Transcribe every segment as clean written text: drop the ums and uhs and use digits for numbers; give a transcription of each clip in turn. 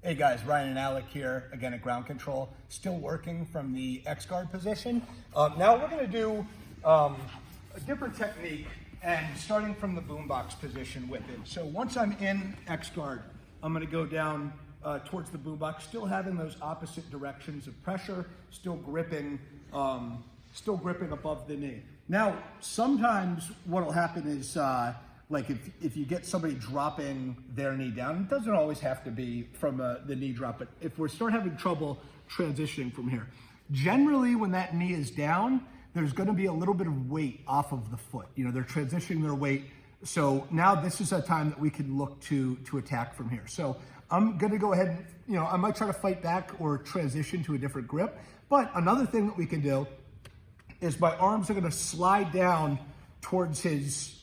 Hey guys, Ryan and Alec here, again at ground control, still working from the X-guard position. Now we're gonna do a different technique and starting from the boombox position with it. So once I'm in X-guard, I'm gonna go down towards the boombox, still having those opposite directions of pressure, still gripping above the knee. Now, sometimes what'll happen is, like if you get somebody dropping their knee down, it doesn't always have to be from the knee drop, but if we start having trouble transitioning from here, generally when that knee is down, there's gonna be a little bit of weight off of the foot. You know, they're transitioning their weight. So now this is a time that we can look to attack from here. So I'm gonna go ahead, and, I might try to fight back or transition to a different grip, but another thing that we can do is my arms are gonna slide down towards his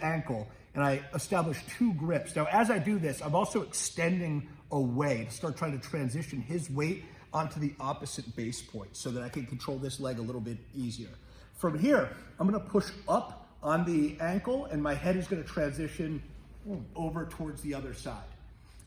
ankle, and I establish two grips. Now, as I do this, I'm also extending away to start trying to transition his weight onto the opposite base point so that I can control this leg a little bit easier. From here, I'm gonna push up on the ankle, and my head is gonna transition over towards the other side.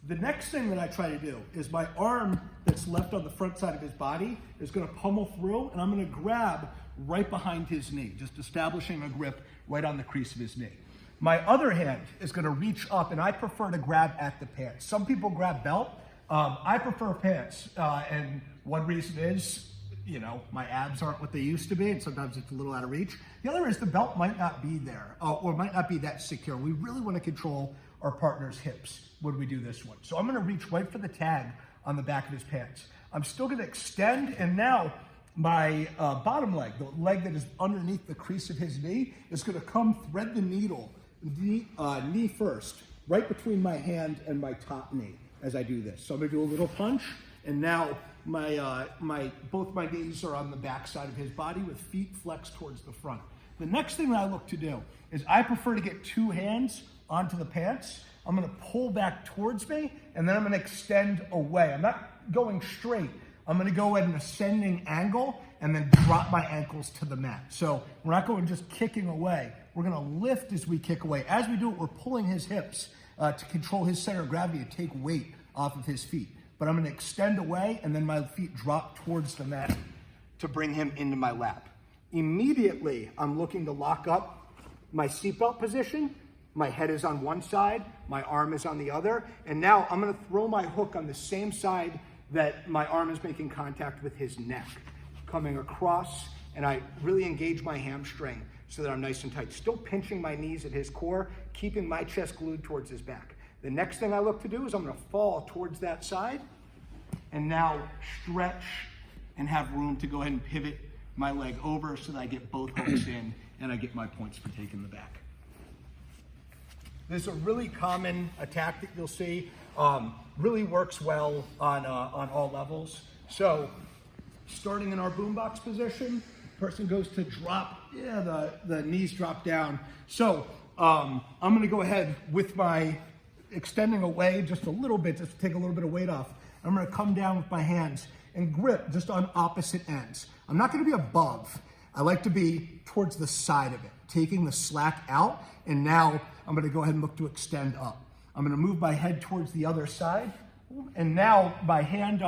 The next thing that I try to do is my arm that's left on the front side of his body is gonna pummel through, and I'm gonna grab right behind his knee, just establishing a grip right on the crease of his knee. My other hand is gonna reach up, and I prefer to grab at the pants. Some people grab belt. I prefer pants, and one reason is, my abs aren't what they used to be, and sometimes it's a little out of reach. The other is the belt might not be there, or might not be that secure. We really wanna control our partner's hips when we do this one. So I'm gonna reach right for the tag on the back of his pants. I'm still gonna extend, and now my bottom leg, the leg that is underneath the crease of his knee, is gonna come thread the needle, knee first, right between my hand and my top knee as I do this. So I'm gonna do a little punch, and now both my knees are on the back side of his body with feet flexed towards the front. The next thing that I look to do is I prefer to get two hands onto the pants. I'm gonna pull back towards me, and then I'm gonna extend away. I'm not going straight. I'm gonna go at an ascending angle and then drop my ankles to the mat. So we're not going just kicking away. We're gonna lift as we kick away. As we do it, we're pulling his hips to control his center of gravity and take weight off of his feet. But I'm gonna extend away, and then my feet drop towards the mat to bring him into my lap. Immediately, I'm looking to lock up my seatbelt position. My head is on one side, my arm is on the other, and now I'm gonna throw my hook on the same side that my arm is making contact with his neck, coming across, and I really engage my hamstring so that I'm nice and tight, still pinching my knees at his core, keeping my chest glued towards his back. The next thing I look to do is I'm gonna fall towards that side, and now stretch and have room to go ahead and pivot my leg over so that I get both hooks in and I get my points for taking the back. This is a really common attack that you'll see. Really works well on all levels. So starting in our boombox position, person goes to drop, the knees drop down. So I'm gonna go ahead with my extending away just a little bit, just to take a little bit of weight off. I'm gonna come down with my hands and grip just on opposite ends. I'm not gonna be above. I like to be towards the side of it, taking the slack out, and now I'm gonna go ahead and look to extend up. I'm gonna move my head towards the other side, and now my hand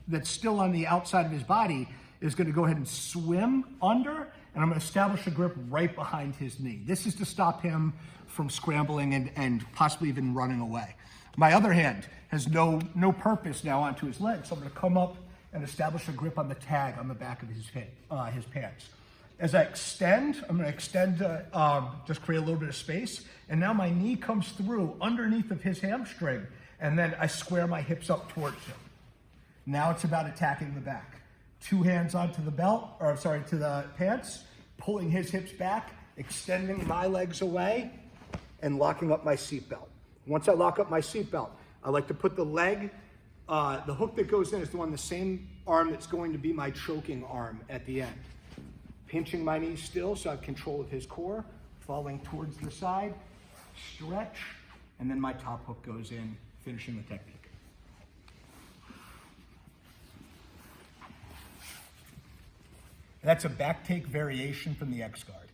that's still on the outside of his body is gonna go ahead and swim under, and I'm gonna establish a grip right behind his knee. This is to stop him from scrambling and possibly even running away. My other hand has no purpose now onto his leg, so I'm gonna come up and establish a grip on the tag on the back of his pants. As I extend, I'm gonna extend just create a little bit of space, and now my knee comes through underneath of his hamstring, and then I square my hips up towards him. Now it's about attacking the back. Two hands onto the to the pants, pulling his hips back, extending my legs away, and locking up my seatbelt. Once I lock up my seatbelt, I like to put the leg, the hook that goes in is the same arm that's going to be my choking arm at the end. Pinching my knees still so I have control of his core, falling towards the side, stretch, and then my top hook goes in, finishing the technique. That's a back take variation from the X-guard.